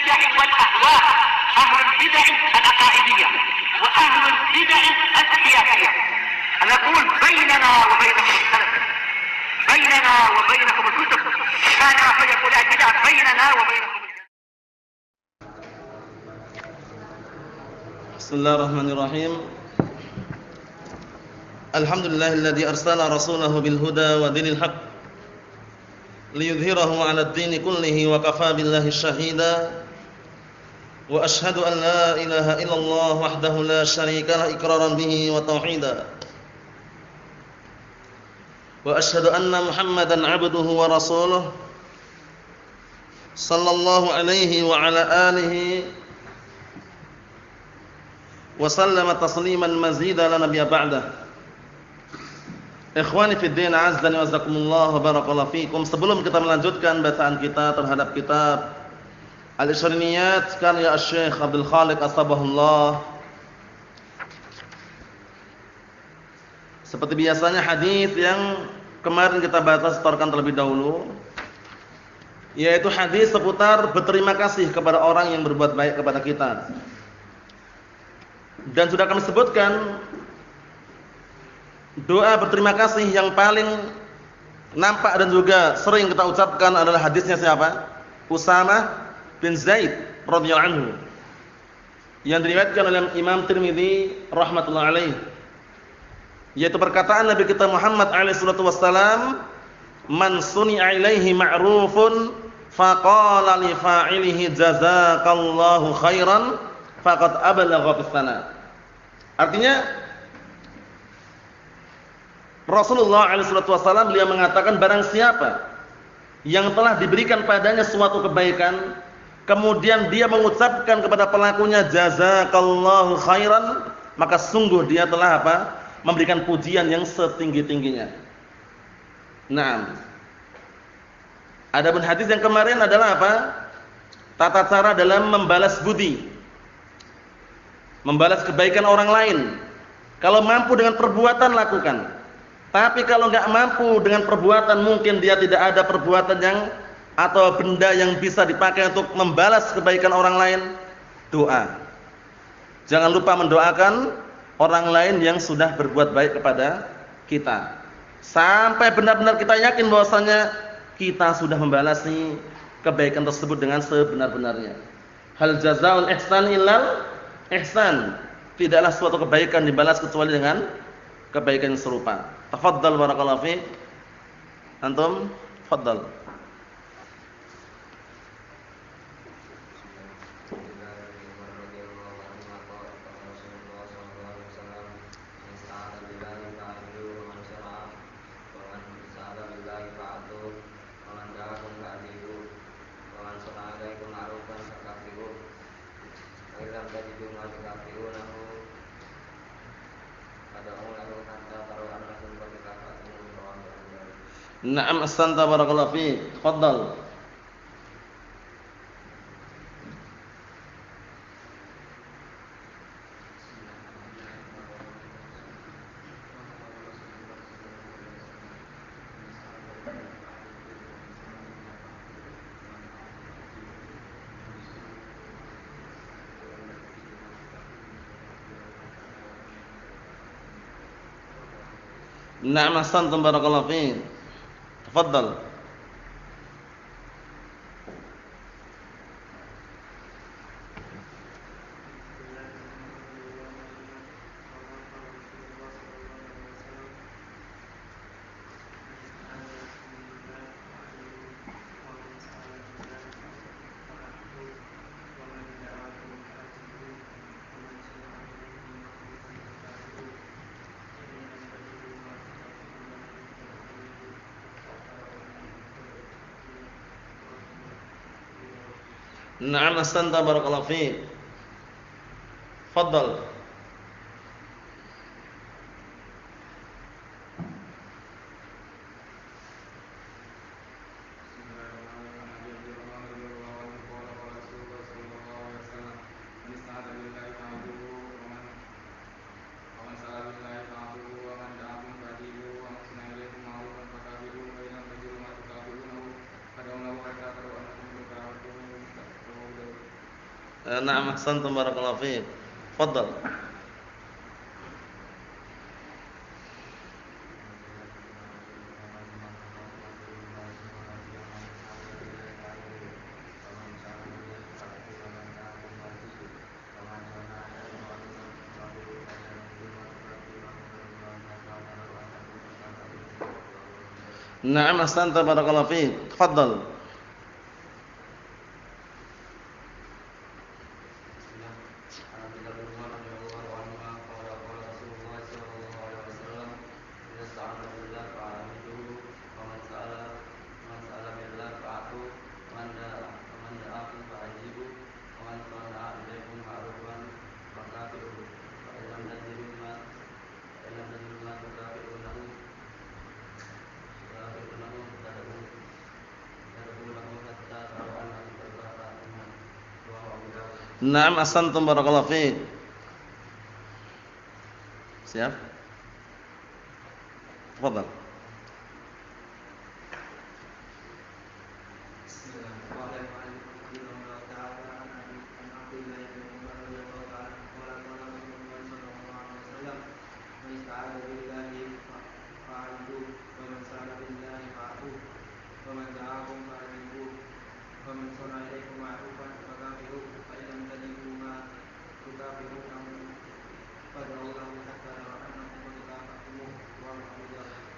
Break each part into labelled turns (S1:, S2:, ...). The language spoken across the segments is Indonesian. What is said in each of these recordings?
S1: البدع والأهواء، أهل البدع العقائدية وأهل البدع السياسية. نقول بيننا وبينكم السلف، بيننا وبينكم الكتب، كان فيقول البدع بيننا وبينكم.
S2: بسم الله الرحمن الرحيم. الحمد لله الذي أرسل رسوله بالهدى ودين الحق ليظهره على الدين كله وكفى بالله شهيدا وأشهد أن لا إله إلا الله وحده لا شريك له إقرارا به وتوحيدا وأشهد أن محمدا عبده ورسوله صلى الله عليه وعلى آله وسلم تسليما مزيدا لا نبي بعده. Ikhwani fid din, azdani wa jazakumullah wa barakallahu fikum. Sebelum kita melanjutkan bacaan kita terhadap kitab Al-Ishriyat karya Syekh Abdul Khaliq As-Sabahullah, seperti biasanya hadis yang kemarin kita bahas setorkan terlebih dahulu, yaitu hadis seputar berterima kasih kepada orang yang berbuat baik kepada kita. Dan sudah kami sebutkan doa berterima kasih yang paling nampak dan juga sering kita ucapkan adalah hadisnya siapa? Usamah bin Zaid radhiyallahu anhu, yang diriwayatkan oleh Imam Tirmidzi rahmatullah alaih, yaitu perkataan Nabi kita Muhammad alaihi salatu wassalam, man suni'a ilaihi ma'rufun faqala li fa'ilihi jazakallahu khairan faqad ablagha fis sana. Artinya Rasulullah SAW beliau mengatakan, barang siapa yang telah diberikan padanya suatu kebaikan, kemudian dia mengucapkan kepada pelakunya jazakallahu khairan, maka sungguh dia telah apa? Memberikan pujian yang setinggi-tingginya. Nah, adapun hadis yang kemarin adalah apa? Tata cara dalam membalas budi, membalas kebaikan orang lain. Kalau mampu dengan perbuatan lakukan. Tapi kalau enggak mampu dengan perbuatan, mungkin dia tidak ada perbuatan yang atau benda yang bisa dipakai untuk membalas kebaikan orang lain, doa. Jangan lupa mendoakan orang lain yang sudah berbuat baik kepada kita, sampai benar-benar kita yakin bahwasanya kita sudah membalasi kebaikan tersebut dengan sebenar-benarnya. Hal jazaa'ul ihsan illal ihsan. Tidaklah suatu kebaikan dibalas kecuali dengan kebaikan yang serupa. Tafadhal barakallahu fiik. Antum, tafadhal. Na'am, ahsanta barakallahu fiik. Tafadhal. Na'am, ahsanta barakallahu fiik. Tafadhal. Na'am, ahsanta barakallahu fiik. Tafadhal. Na'am, ahsantum barakallahu fiik. Tafadhal. Na'am, ahsantum barakallahu fiik. Tafadhal. Na'am, ahsantum barakallahu fiik. Siap? Tafadhal.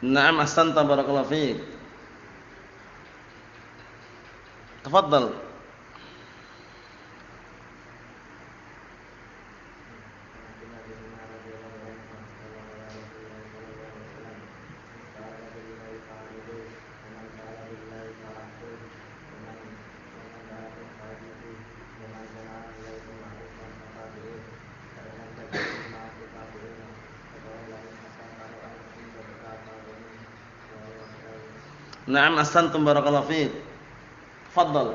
S2: Na'am, ahsanta barakallahu fiik. Tafadhal. Na'am, ahsantum barakallahu fiik. Tafadhal.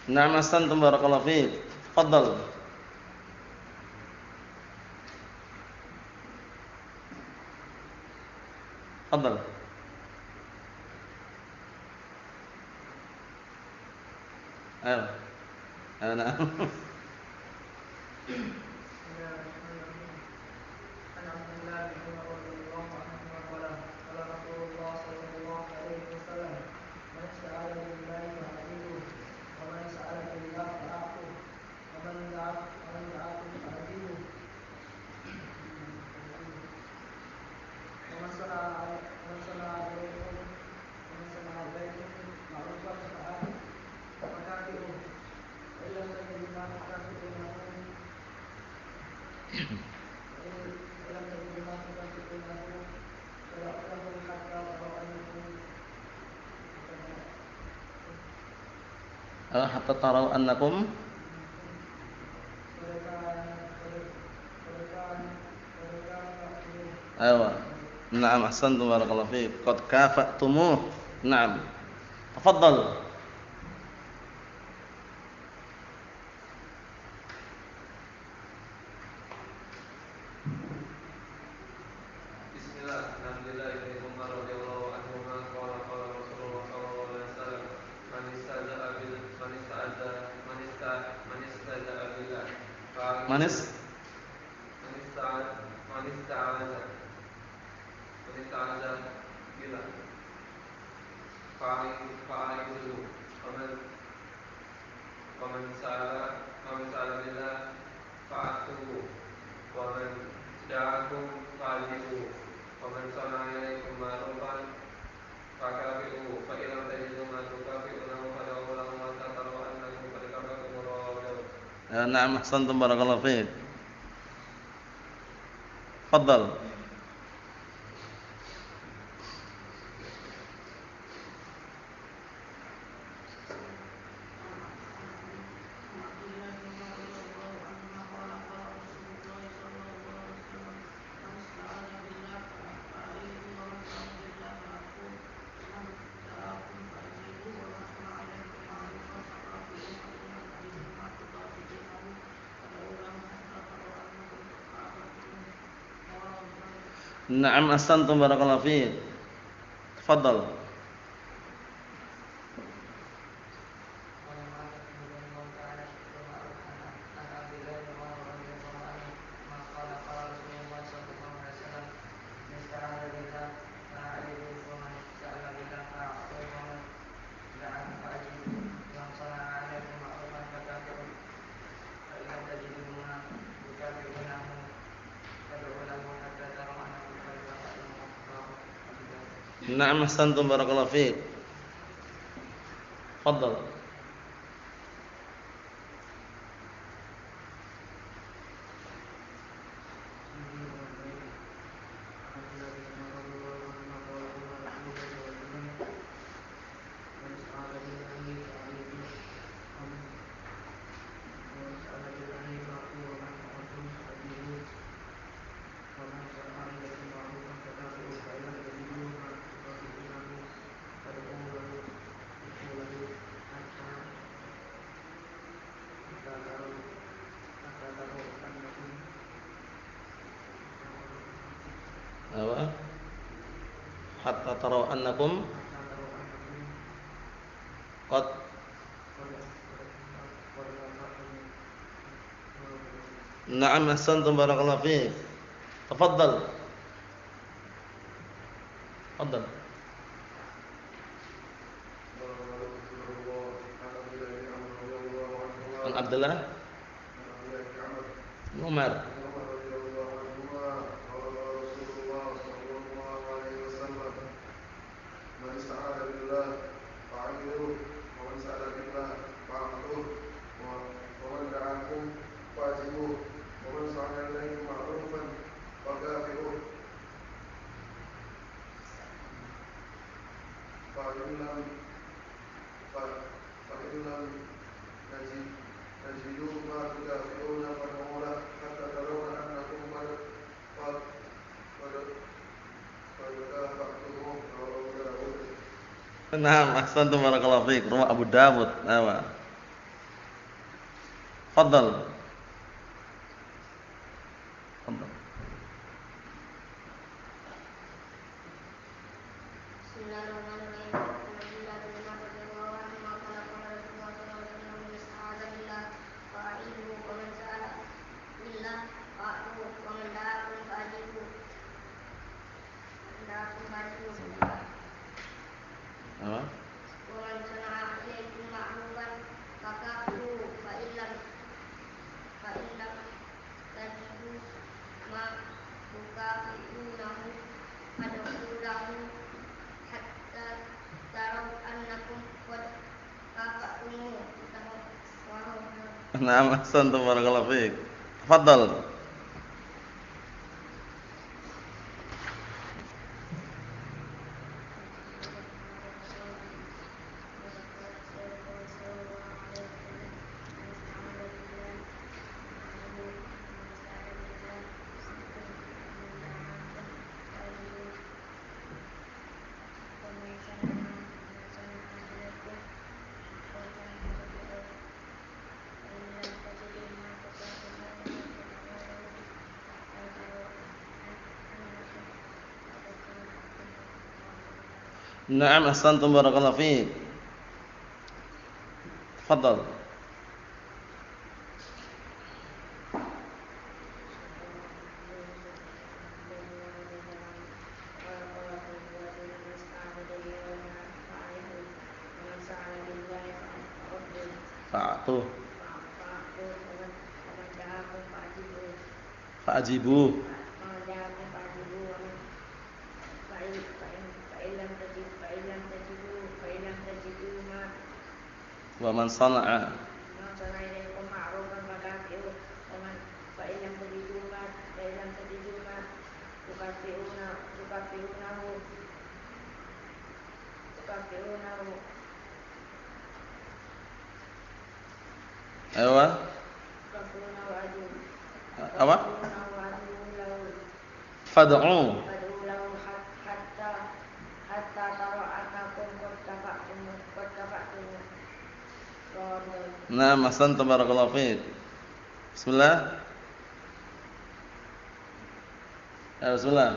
S2: Na'am, ahsantum barakallahu fiik. Tafadhal. Tafadhal. Ayo. Na'am. Hatta tarau annakum Ayo. Na'am, ahsantum barakallahu fiik. Qad kafa'tumuh. Na'am. Tafadhal. Manis Na'am, ahsantum barakallahu fiik. Tafadhal. Na'am, ahsantum barakallahu fiik. Tafadhal. Na'am, ahsantum barakallahu fiik. Tafadhal. Apa? Hatta taraw annakum qad. Na'am, ahsantum barakallahu fiik. Tafadhal. Tafadhal. An Abdullah bin Umar. Naam, ahsantum barakallahu fiik. Riwayat Abu Dawud. Awa. Fadhal. Fadhal. Apa? Naam, ahsantum barakallahu fiik. Tafadhal. Naam, ahsantum barakallahu fiik. Tafadhal. Fa'tu. Fa'ajibu. Wa man sana'a Ewa. Apa? Fad'u. Nah, ahsantum barakallahu fiik. Bismillah. Ya, bismillah.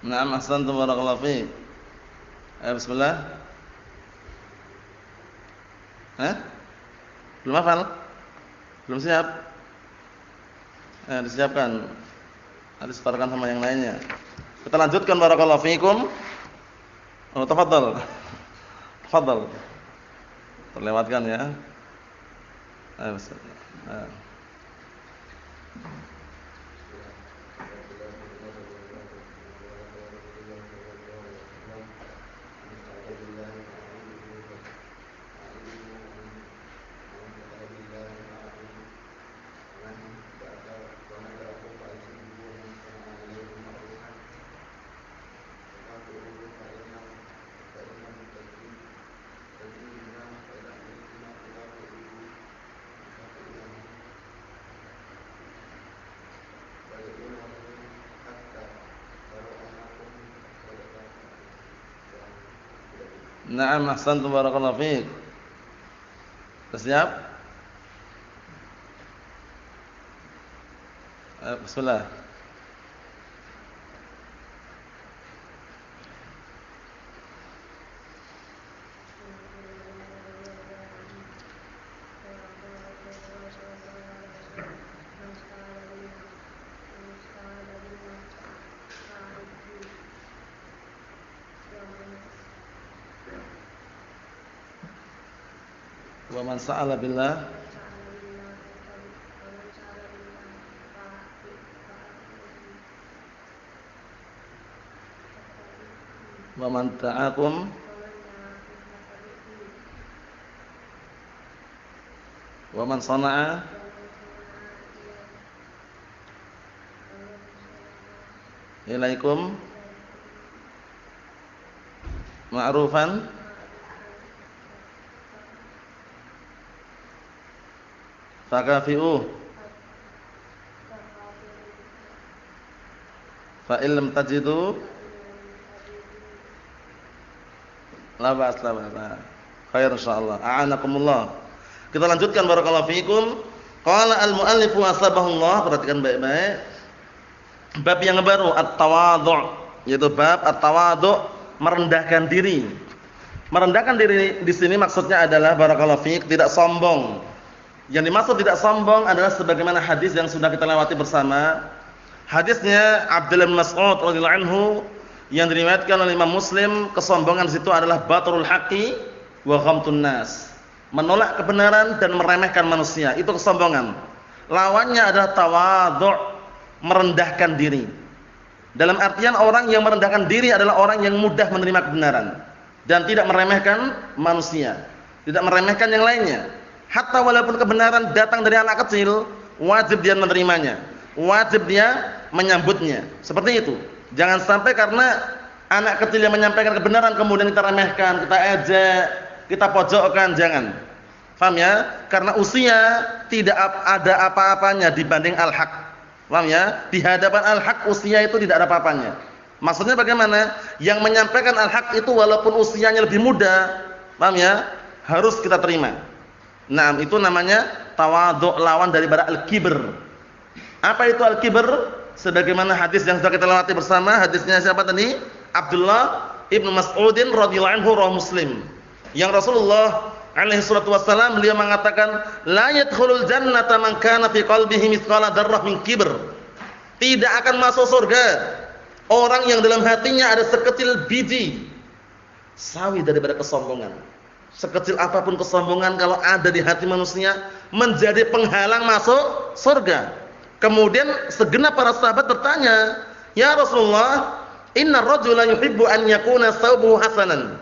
S2: Naam, ahsantum barakallahu fiik. Ayo bismillah. Hah? Belum hafal? Belum siap? Disiapkan. Harus setarkan sama yang lainnya. Kita lanjutkan barakallahu fiikum. Oh, tafadhal. Tafadhal. Terlewatkan ya. Ayo bismillah. Naam, ahsantum barakallahu fiik. Siap? Bismillah. Wa man sa'ala billah wa man ta'akum wa man sana'a ilaikum ma'rufan fakafi'uh fa illam tajidu la ba'as la ba'as. Khair insyaallah. A'anakumullah. Kita lanjutkan barakallahu fiikum. Qala al-muallif wa sabahullah, perhatikan baik-baik. Bab yang baru at-tawadhu', yaitu bab at-tawadhu', merendahkan diri. Merendahkan diri di sini maksudnya adalah barakallahu fiik tidak sombong. Yang dimaksud tidak sombong adalah sebagaimana hadis yang sudah kita lewati bersama. Hadisnya Abdullah bin Mas'ud radhiyallahu anhu yang diriwayatkan oleh Imam Muslim, kesombongan di situ adalah batrul haqqi wa ghamtun nas. Menolak kebenaran dan meremehkan manusia, itu kesombongan. Lawannya adalah tawadhu', merendahkan diri. Dalam artian orang yang merendahkan diri adalah orang yang mudah menerima kebenaran dan tidak meremehkan manusia, tidak meremehkan yang lainnya. Hatta walaupun kebenaran datang dari anak kecil, wajib dia menerimanya, wajib dia menyambutnya. Seperti itu. Jangan sampai karena anak kecil yang menyampaikan kebenaran kemudian kita remehkan, kita ejek, kita pojokkan, jangan. Paham ya? Karena usia tidak ada apa-apanya dibanding al-haq. Paham ya? Di hadapan al-haq usia itu tidak ada apa-apanya. Maksudnya bagaimana? Yang menyampaikan al-haq itu walaupun usianya lebih muda, paham ya? Harus kita terima. Nah, itu namanya tawadhu', lawan daripada al-kibr. Apa itu al-kibr? Sebagaimana hadis yang sudah kita lewati bersama, hadisnya siapa tadi? Abdullah ibnu Mas'udin radhiyallahu anhu, rawi Muslim. Yang Rasulullah alaihi salatu wassalam beliau mengatakan, la yadkhulul jannata man kana fi qalbihi mithqala dzarrah min kibr. Tidak akan masuk surga orang yang dalam hatinya ada sekecil biji sawi daripada kesombongan. Sekecil apapun kesombongan kalau ada di hati manusia menjadi penghalang masuk surga. Kemudian segenap para sahabat bertanya, "Ya Rasulullah, inna ar-rajula yuhibbu an yakuna thawbuhu hasanan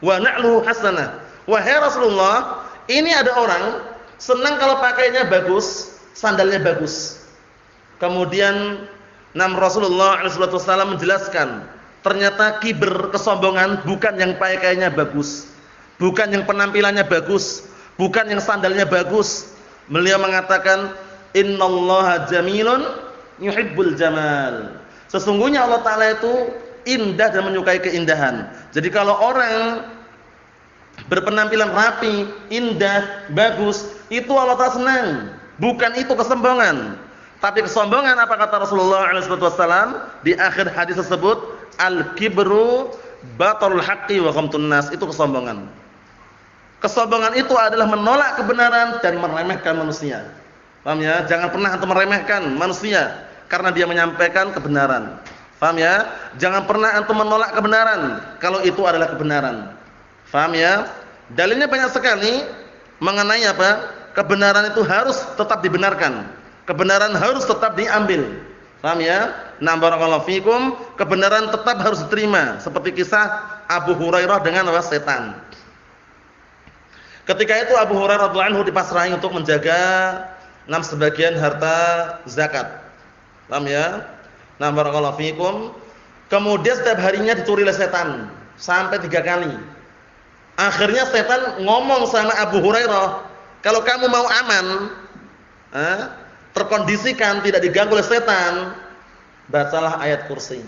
S2: wa na'luhu hasanah." Wahai Rasulullah, ini ada orang senang kalau pakainya bagus, sandalnya bagus. Kemudian Rasulullah SAW menjelaskan, ternyata kibr, kesombongan bukan yang pakainya bagus, bukan yang penampilannya bagus, bukan yang sandalnya bagus. Beliau mengatakan, innallaha jamilun yuhibbul jamal. Sesungguhnya Allah Ta'ala itu indah dan menyukai keindahan. Jadi kalau orang berpenampilan rapi, indah, bagus, itu Allah Ta'ala senang. Bukan itu kesombongan. Tapi kesombongan apa kata Rasulullah SAW di akhir hadis tersebut? Al-kibru batarul haqqi wa ghamtun nas. Itu kesombongan. Kesombongan itu adalah menolak kebenaran dan meremehkan manusia. Paham ya? Jangan pernah antum meremehkan manusia karena dia menyampaikan kebenaran. Paham ya? Jangan pernah antum menolak kebenaran kalau itu adalah kebenaran. Paham ya? Dalilnya banyak sekali mengenai apa? Kebenaran itu harus tetap dibenarkan. Kebenaran harus tetap diambil. Paham ya? Nah, barakallahu fikum, kebenaran tetap harus diterima. Seperti kisah Abu Hurairah dengan setan. Ketika itu Abu Hurairah radhiyallahu anhu dipasrahi untuk menjaga sebagian harta zakat. Paham ya? Nah, barakallahu fikum. Kemudian setiap harinya dicuri oleh setan sampai 3 kali. Akhirnya setan ngomong sama Abu Hurairah, "Kalau kamu mau aman, terkondisikan tidak diganggu oleh setan, bacalah ayat kursi."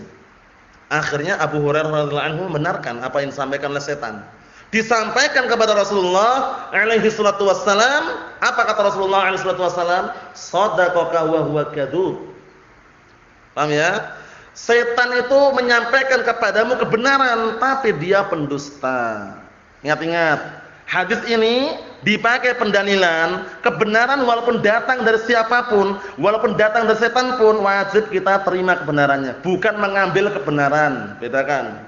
S2: Akhirnya Abu Hurairah radhiyallahu anhu benarkan apa yang disampaikan oleh setan. Disampaikan kepada Rasulullah alaihi salatu wassalam. Apa kata Rasulullah alaihi salatu wassalam? Shadaqaka wa huwa kadzub. Paham ya? Setan itu menyampaikan kepadamu kebenaran tapi dia pendusta. Ingat-ingat, hadis ini dipakai pendalilan kebenaran walaupun datang dari siapapun, walaupun datang dari setan pun wajib kita terima kebenarannya, bukan mengambil kebenaran. Bedakan.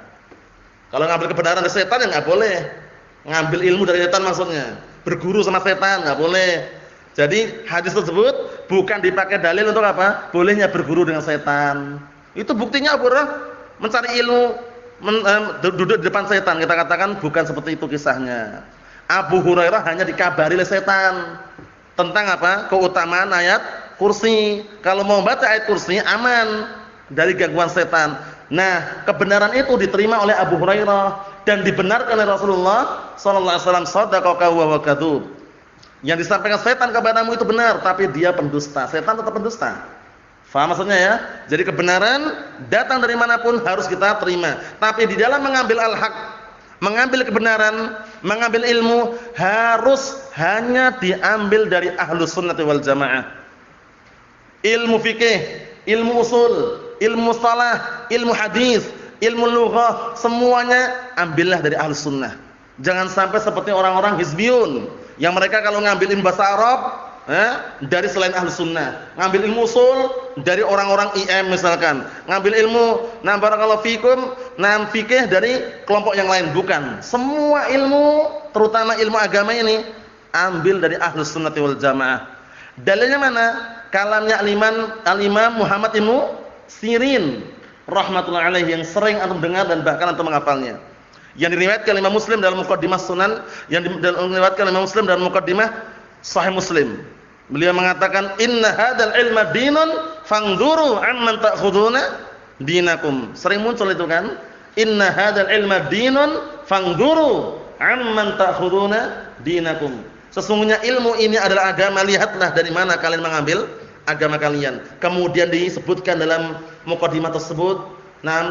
S2: Kalau ngambil kebenaran dari setan ya nggak boleh. Ngambil ilmu dari setan maksudnya. Berguru sama setan nggak boleh. Jadi hadis tersebut bukan dipakai dalil untuk apa? Bolehnya berguru dengan setan. Itu buktinya Abu Hurairah mencari ilmu, duduk di depan setan. Kita katakan bukan seperti itu kisahnya. Abu Hurairah hanya dikabari oleh setan tentang apa? Keutamaan ayat kursi. Kalau mau baca ayat kursi aman dari gangguan setan. Nah, kebenaran itu diterima oleh Abu Hurairah dan dibenarkan oleh Rasulullah sallallahu alaihi wasallam, shadaqaka wa huwa kadzub. Yang disampaikan setan kepadamu itu benar, tapi dia pendusta. Setan tetap pendusta. Faham maksudnya ya? Jadi kebenaran datang dari manapun harus kita terima. Tapi di dalam mengambil al-haq, mengambil kebenaran, mengambil ilmu harus hanya diambil dari ahlus sunnati wal jamaah. Ilmu fikih, ilmu usul, ilmu mustalah, ilmu hadis, ilmu lughah, semuanya ambillah dari ahlus sunnah. Jangan sampai seperti orang-orang hizbiyun yang mereka kalau ngambil ilmu bahasa Arab dari selain ahlus sunnah, ngambil ilmu usul dari orang-orang IM misalkan, ngambil ilmu barakallahu fikum fikih dari kelompok yang lain. Bukan, semua ilmu terutama ilmu agama ini ambil dari ahlus sunnati wal jamaah. Dalilnya mana? Kalamnya al-Imam Muhammad Ibnu Sirin rahmatullah alaihi yang sering antum dengar dan bahkan antum menghafalnya. Yang diriwayatkan Imam Muslim dalam Muqaddimah Sunan, yang diriwayatkan Imam Muslim dalam Muqaddimah Sahih Muslim. Beliau mengatakan, "Inna hadzal ilma dinun fangduru amman ta'khuduna dinakum." Sering muncul itu kan? "Inna hadzal ilma dinun fangduru amman ta'khuduna dinakum." Sesungguhnya ilmu ini adalah agama, lihatlah dari mana kalian mengambil agama kalian. Kemudian disebutkan dalam muqaddimah tersebut,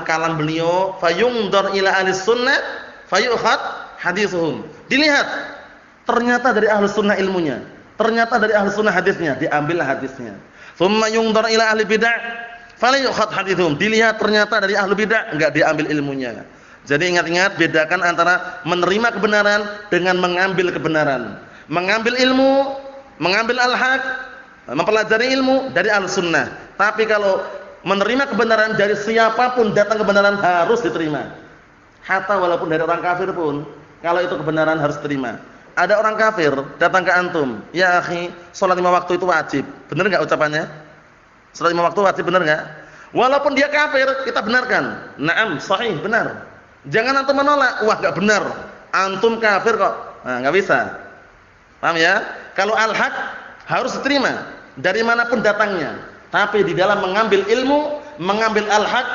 S2: kalam beliau, fayungdar ila ahlis sunnah fayukhad hadithuhum. Dilihat, ternyata dari ahlus sunnah ilmunya, ternyata dari ahlus sunnah hadisnya, diambillah hadisnya. Tsumma yungdar ila ahli bid'ah falyukhad hadithuhum. Dilihat ternyata dari ahli bid'ah, enggak diambil ilmunya. Jadi ingat-ingat, bedakan antara menerima kebenaran dengan mengambil kebenaran. Mengambil ilmu, mengambil al-haq, mempelajari ilmu dari al-sunnah. Tapi kalau menerima kebenaran dari siapapun datang kebenaran harus diterima. Hatta walaupun dari orang kafir pun, kalau itu kebenaran harus diterima. Ada orang kafir datang ke antum, "Ya akhi, salat 5 waktu itu wajib." Benar enggak ucapannya? Salat 5 waktu wajib, benar enggak? Walaupun dia kafir, kita benarkan. Naam, sahih, benar. Jangan antum menolak, "Wah, enggak benar. Antum kafir kok." Nah, enggak bisa. Paham ya? Kalau al-haq harus diterima dari manapun datangnya. Tapi di dalam mengambil ilmu, mengambil al-haq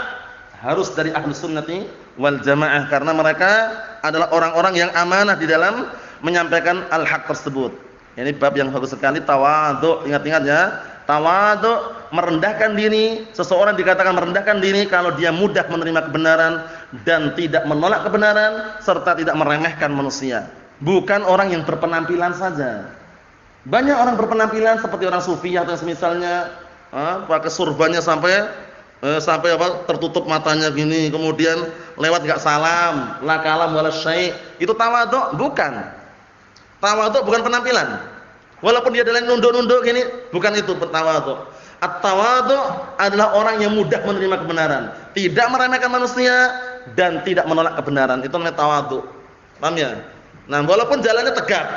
S2: harus dari ahlus sunnati wal jamaah, karena mereka adalah orang-orang yang amanah di dalam menyampaikan al-haq tersebut. Ini bab yang bagus sekali, tawadhu. Ingat-ingat ya, tawadhu, merendahkan diri. Seseorang dikatakan merendahkan diri kalau dia mudah menerima kebenaran dan tidak menolak kebenaran serta tidak meremehkan manusia. Bukan orang yang berpenampilan saja. Banyak orang berpenampilan seperti orang sufi atau semisalnya, pakai surbannya sampai sampai apa tertutup matanya gini, kemudian lewat enggak salam, la kalam wala syai'. Itu tawadhu? Bukan. Tawadhu bukan penampilan. Walaupun dia jalan nunduk-nunduk gini, bukan itu tawadhu. At-tawadhu adalah orang yang mudah menerima kebenaran, tidak meremehkan manusia dan tidak menolak kebenaran. Itu namanya tawadhu. Paham ya? Nah, walaupun jalannya tegap,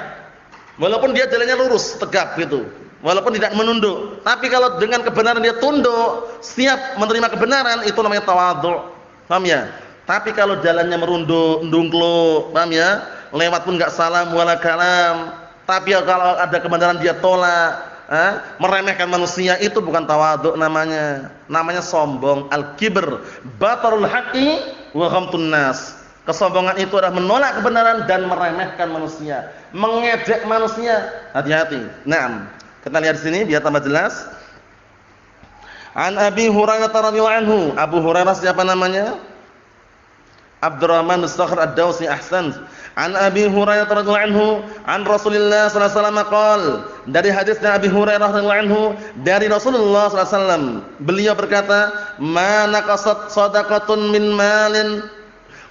S2: walaupun dia jalannya lurus, tegap gitu, walaupun tidak menunduk, tapi kalau dengan kebenaran dia tunduk, siap menerima kebenaran, itu namanya tawadhu. Paham ya? Tapi kalau jalannya merunduk, ndungklo, paham ya? Lewat pun enggak salam wala kalam, tapi kalau ada kebenaran dia tolak, meremehkan manusia, itu bukan tawadhu namanya. Namanya sombong, al-kibr, batarul haqqi wa ghamtun nas. Kesombongan itu adalah menolak kebenaran dan meremehkan manusia, mengejek manusia. Hati-hati. Naam. Kita lihat di sini biar tambah jelas. An Abi Hurairah radhiyallahu anhu. Abu Hurairah siapa namanya? Abdurrahman bin Sakhr ad-Dawsi. Ahsan. An Abi Hurairah radhiyallahu anhu, an Rasulillah sallallahu alaihi wasallam qaal. Dari hadisnya Abi Hurairah radhiyallahu anhu dari Rasulullah sallallahu alaihi wasallam, beliau berkata, "Ma naqasat shadaqatun min malin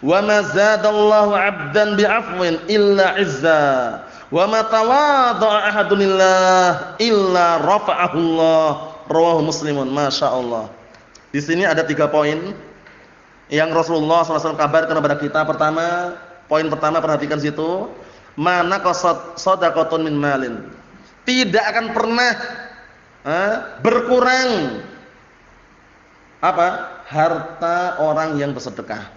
S2: wa ma zadallahu 'abdan bi'afwin illa 'izza wa ma tawadda'a ahadun lillah illa rafa'ahu Allah." Rawahu Muslimun. Masyaallah. Di sini ada 3 poin yang Rasulullah SAW kabarkan kepada kita. Poin pertama perhatikan situ, mana qasad shadaqatun min malin. Tidak akan pernah berkurang apa? Harta orang yang bersedekah.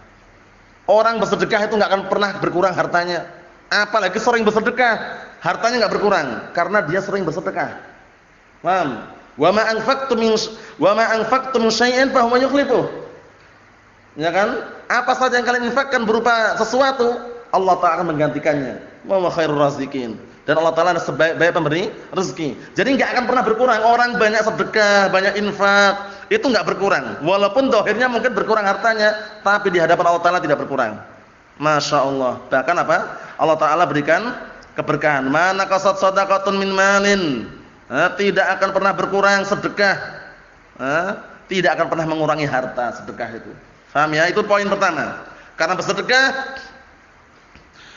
S2: Orang bersedekah itu enggak akan pernah berkurang hartanya. Apalagi sering bersedekah, hartanya enggak berkurang karena dia sering bersedekah. Paham? Wa ma anfaqtum min syai'in fa huwa yukhlifuh. Ya kan? Apa saja yang kalian infakkan berupa sesuatu, Allah Ta'ala akan menggantikannya. Wa khairur raziqin. Dan Allah Ta'ala adalah sebaik-baik pemberi rezeki. Jadi enggak akan pernah berkurang. Orang banyak sedekah, banyak infak, itu enggak berkurang. Walaupun zahirnya mungkin berkurang hartanya, tapi di hadapan Allah Ta'ala tidak berkurang. Masya Allah. Bahkan apa? Allah Ta'ala berikan keberkahan. Mana qasad shadaqatun min malin. Tidak akan pernah berkurang sedekah. Tidak akan pernah mengurangi harta sedekah itu. Paham ya? Itu poin pertama. Karena bersedekah,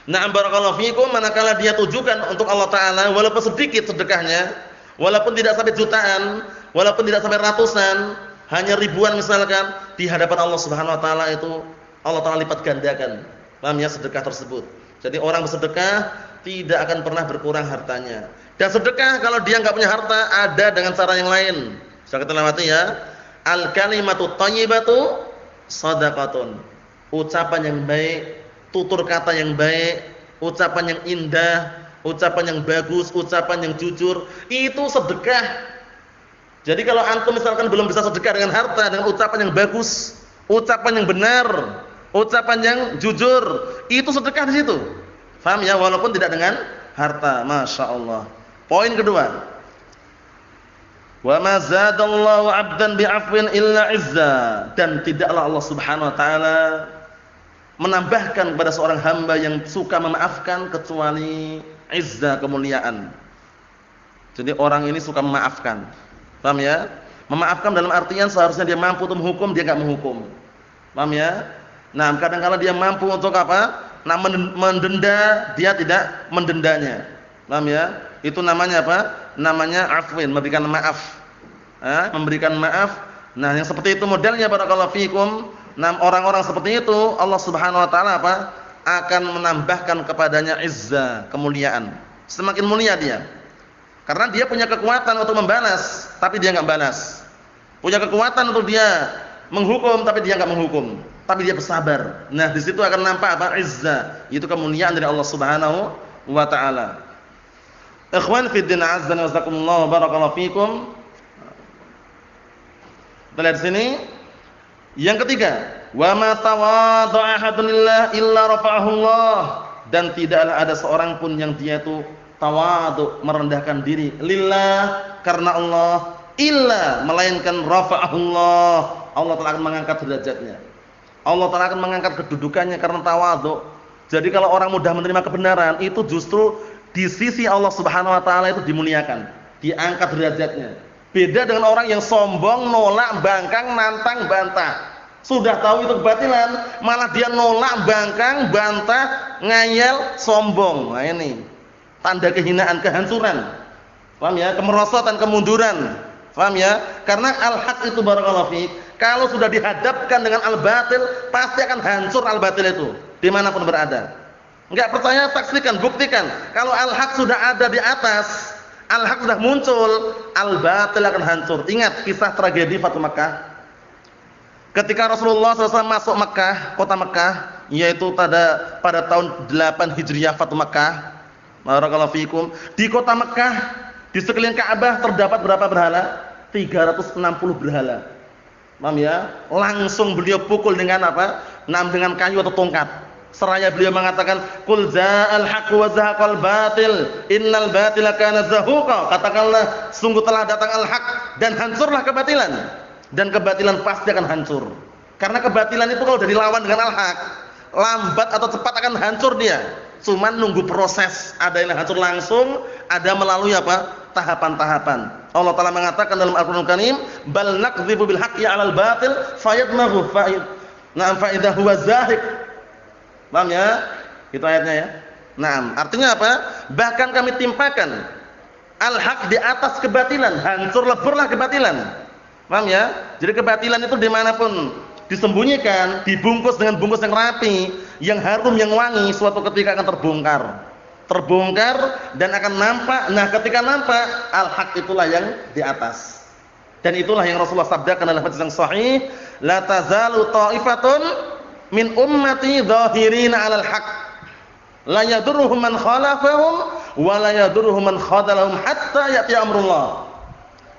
S2: na'am barakallahu fikum, manakala dia tujukan untuk Allah Ta'ala, walaupun sedikit sedekahnya, walaupun tidak sampai jutaan, walaupun tidak sampai ratusan, hanya ribuan misalkan, di hadapan Allah Subhanahu Wa Ta'ala itu Allah Ta'ala lipat gandakan. Paham ya? Sedekah tersebut. Jadi orang bersedekah tidak akan pernah berkurang hartanya. Dan sedekah kalau dia enggak punya harta, ada dengan cara yang lain. Sudah kita lewati ya. Al-kalimatu thayyibatu shadaqatun. Ucapan yang baik, tutur kata yang baik, ucapan yang indah, ucapan yang bagus, ucapan yang jujur, itu sedekah. Jadi kalau antum misalkan belum bisa sedekah dengan harta, dengan ucapan yang bagus, ucapan yang benar, ucapan yang jujur, itu sedekah di situ. Paham ya? Walaupun tidak dengan harta. Masya Allah. Poin kedua, wa ma zadallahu 'abdan bi'afwin illa 'izza. Dan tidaklah Allah Subhanahu wa taala menambahkan kepada seorang hamba yang suka memaafkan kecuali izza, kemuliaan. Jadi orang ini suka memaafkan. Paham ya? Memaafkan dalam artian seharusnya dia mampu untuk menghukum, dia enggak menghukum. Paham ya? Nah, kadang-kala dia mampu untuk apa? Nah, mendenda, dia tidak mendendanya. Paham ya? Itu namanya apa? Namanya afwin, memberikan maaf. Memberikan maaf. Nah, yang seperti itu modelnya barakallahu fikum. Nah, orang-orang seperti itu Allah Subhanahu wa taala apa? Akan menambahkan kepadanya izza, kemuliaan. Semakin mulia dia. Karena dia punya kekuatan untuk membalas, tapi dia enggak balas. Punya kekuatan untuk dia menghukum, tapi dia enggak menghukum. Tapi dia bersabar. Nah, di situ akan nampak apa? Izza. Itu kemuliaan dari Allah Subhanahu wa taala. Ikhwan fi din azza wa jazakumullah barakallahu fikum. Kita lihat sini. Yang ketiga, wa ma tawadda'a ahadun lillah illa rafa'ahu Allah. Dan tidaklah ada seorang pun yang dia itu tawadhu, merendahkan diri lillah, karena Allah, illa, melainkan rafa'ahu Allah. Allah Ta'ala akan mengangkat derajatnya. Allah Ta'ala akan mengangkat kedudukannya karena tawadhu. Jadi kalau orang mudah menerima kebenaran, itu justru di sisi Allah Subhanahu wa taala itu dimuliakan, diangkat derajatnya. Beda dengan orang yang sombong, nolak, bangkang, nantang, bantah. Sudah tahu itu kebatilan, malah dia nolak, bangkang, bantah, ngayal, sombong. Nah ini tanda kehinaan, kehancuran. Paham ya? Kemerosotan, kemunduran. Paham ya? Karena al-haq itu barakallahu fiik, kalau sudah dihadapkan dengan al-batil, pasti akan hancur al-batil itu dimanapun berada. Enggak percaya, saksikan, buktikan. Kalau al-haq sudah ada di atas, al-haq sudah muncul, al-batil akan hancur. Ingat kisah tragedi Fatu Makkah. Ketika Rasulullah SAW masuk Makkah, kota Makkah, yaitu pada tahun 8 Hijriah Fatu Makkah. Barakallahu fiikum. Di kota Makkah, di sekeliling Ka'bah terdapat berapa berhala? 360 berhala. Paham ya? Langsung beliau pukul dengan apa? Dengan kayu atau tongkat. Seraya beliau mengatakan, "Qul ja'al haqqu wa zahaqal batil, innal batila kana zahuqa." Katakanlah, sungguh telah datang al-haq dan hancurlah kebatilan. Dan kebatilan pasti akan hancur. Karena kebatilan itu kalau dari lawan dengan al-haq, lambat atau cepat akan hancur dia. Cuman nunggu proses, ada yang hancur langsung, ada melalui apa? Tahapan-tahapan. Allah Ta'ala mengatakan dalam Al-Qur'an Karim, "Bal naqdhibu bil haqqi 'alal batil fayadmaghu fa idza huwa zahiq." Paham ya? Itu ayatnya ya. Nah, artinya apa? Bahkan kami timpakan al-haq di atas kebatilan, hancur leburlah kebatilan. Paham ya? Jadi kebatilan itu dimanapun disembunyikan, dibungkus dengan bungkus yang rapi, yang harum, yang wangi, suatu ketika akan terbongkar dan akan nampak. Nah, ketika nampak, al-haq itulah yang di atas. Dan itulah yang Rasulullah sabdakan dalam hadis yang sahih, la tazalu ta'ifatun min ummati dhahirina 'alal haq la yadurruhum man khalafahum wa la yadurruhum man khadalahum hatta ya'ti amrullah.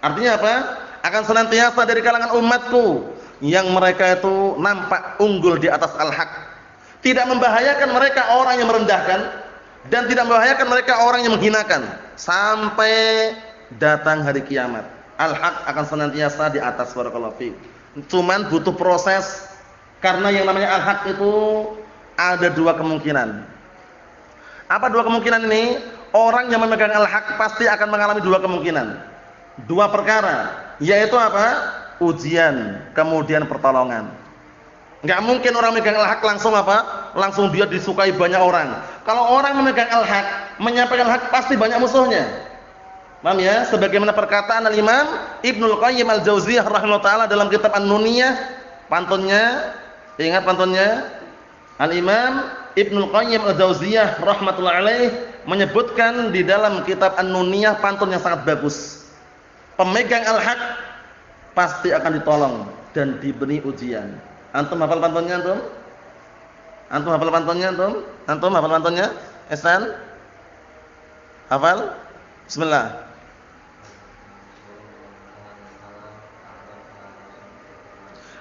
S2: Artinya apa? Akan senantiasa dari kalangan umatku yang mereka itu nampak unggul di atas al-haq. Tidak membahayakan mereka orang yang merendahkan dan tidak membahayakan mereka orang yang menghinakan sampai datang hari kiamat. Al-haq akan senantiasa di atas, barakallahu fiik. Cuman butuh proses. Karena yang namanya al-haq itu ada dua kemungkinan. Apa dua kemungkinan ini? Orang yang memegang al-haq pasti akan mengalami dua kemungkinan. Dua perkara, yaitu apa? Ujian, kemudian pertolongan. Enggak mungkin orang memegang al-haq langsung apa? Langsung dia disukai banyak orang. Kalau orang memegang al-haq, menyampaikan al-haq pasti banyak musuhnya. Paham ya? Sebagaimana perkataan Al-Imam Ibnul Qayyim Al-Jauziyah rahimahullah taala dalam kitab An-Nuniyah, pantunnya. Ingat pantunnya? Al-Imam Ibnul Qayyim Al-Jauziyah rahmatullahi alaih menyebutkan di dalam kitab An-Nuniyah pantun yang sangat bagus. Pemegang al-haq pasti akan ditolong dan diberi ujian. Antum hafal pantunnya antum? Antum hafal pantunnya antum? Antum hafal pantunnya? Ihsan? Hafal? Bismillah.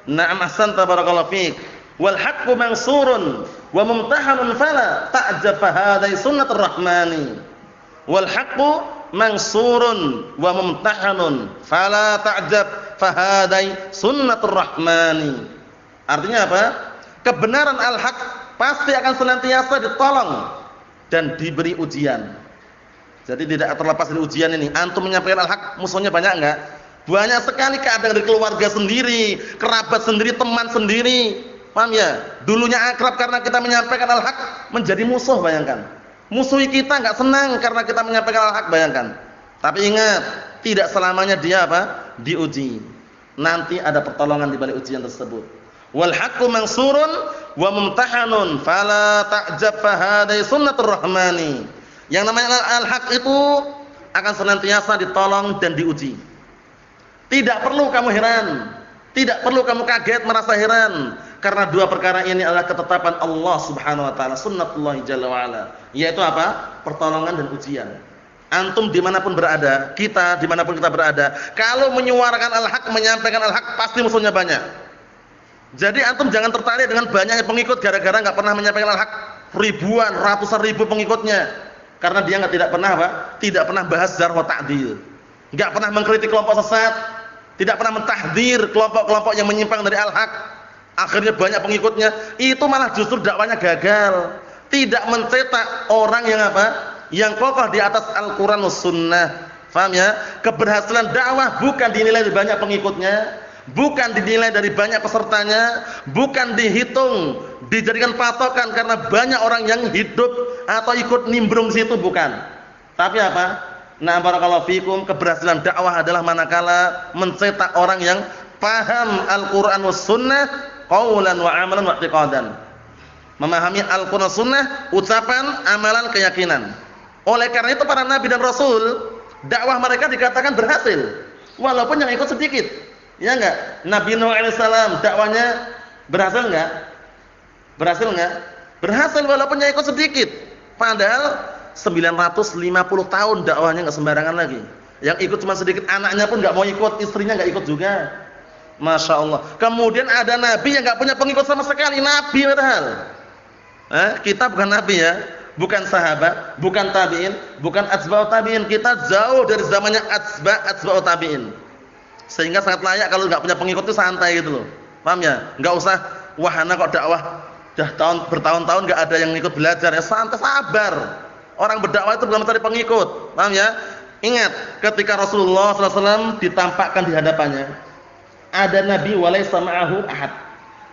S2: Na'am ahsanta barakallahu fiik. Wal haqqu mansurun wa mumtahanun fala ta'jab fa hadai sunnatur rahmani. Wal haqqu mansurun wa mumtahanun fala ta'jab fa hadai sunnatur rahmani. Artinya apa? Kebenaran al-haq pasti akan senantiasa ditolong dan diberi ujian. Jadi tidak terlepas dari ujian ini. Antum menyampaikan al-haq, musuhnya banyak enggak? Banyak sekali, kadang dari keluarga sendiri, kerabat sendiri, teman sendiri. Paham ya? Dulunya akrab karena kita menyampaikan al-haq, menjadi musuh, bayangkan. Musuhi kita enggak senang karena kita menyampaikan al-haq, bayangkan. Tapi ingat, tidak selamanya dia apa? Diuji. Nanti ada pertolongan di balik ujian tersebut. Wal haqqu mansurun wa mumtahanun fala ta'jab fa hadai sunnatur rahmani. Yang namanya al-haq itu akan senantiasa ditolong dan diuji. Tidak perlu kamu heran, tidak perlu kamu kaget merasa heran, karena dua perkara ini adalah ketetapan Allah Subhanahu wa taala, sunnatullah jalla wa ala, yaitu apa? Pertolongan dan ujian. Antum dimanapun berada, kita dimanapun kita berada, kalau menyuarakan al-haq, menyampaikan al-haq, pasti musuhnya banyak. Jadi antum jangan tertarik dengan banyaknya pengikut gara-gara enggak pernah menyampaikan al-haq, ribuan, ratusan ribu pengikutnya, karena dia tidak pernah apa? Tidak pernah bahas jarh wa ta'dil, enggak pernah mengkritik kelompok sesat, tidak pernah mentahdir kelompok-kelompok yang menyimpang dari al-haq. Akhirnya banyak pengikutnya, itu malah justru dakwanya gagal. Tidak mencetak orang yang apa? Yang kokoh di atas Al-Qur'an was sunnah, Paham ya? Keberhasilan dakwah bukan dinilai dari banyak pengikutnya, bukan dinilai dari banyak pesertanya, bukan dihitung, dijadikan patokan karena banyak orang yang hidup atau ikut nimbrung situ, bukan. Tapi apa? Nah, barakallahu fikum, keberhasilan dakwah adalah manakala mencetak orang yang paham Al-Qur'an was sunnah qaulan wa amalan wa i'tiqadan. Memahami Al-Qur'an sunnah, ucapan, amalan, keyakinan. Oleh karena itu para nabi dan rasul, dakwah mereka dikatakan berhasil walaupun yang ikut sedikit. Ya enggak? Nabi Nuh alaihissalam dakwahnya berhasil enggak? Berhasil enggak? Berhasil walaupun yang ikut sedikit. Padahal 950 tahun dakwahnya enggak sembarangan lagi. Yang ikut cuma sedikit, anaknya pun enggak mau ikut, istrinya enggak ikut juga. Masya Allah. Kemudian ada nabi yang enggak punya pengikut sama sekali, nabi padahal. Kita bukan nabi ya. Bukan sahabat, bukan tabi'in, bukan atsba'ut tabi'in. Kita jauh dari zamannya atsba'ut tabi'in. Sehingga sangat layak kalau enggak punya pengikut itu santai gitu loh. Paham ya? Enggak usah wahana kok dakwah bertahun-tahun enggak ada yang ikut belajar, ya santai, sabar. Orang berdakwah itu bukan mencari pengikut. Paham ya? Ingat, ketika Rasulullah SAW ditampakkan di hadapannya, ada nabi walaysa ma'ahu ahad.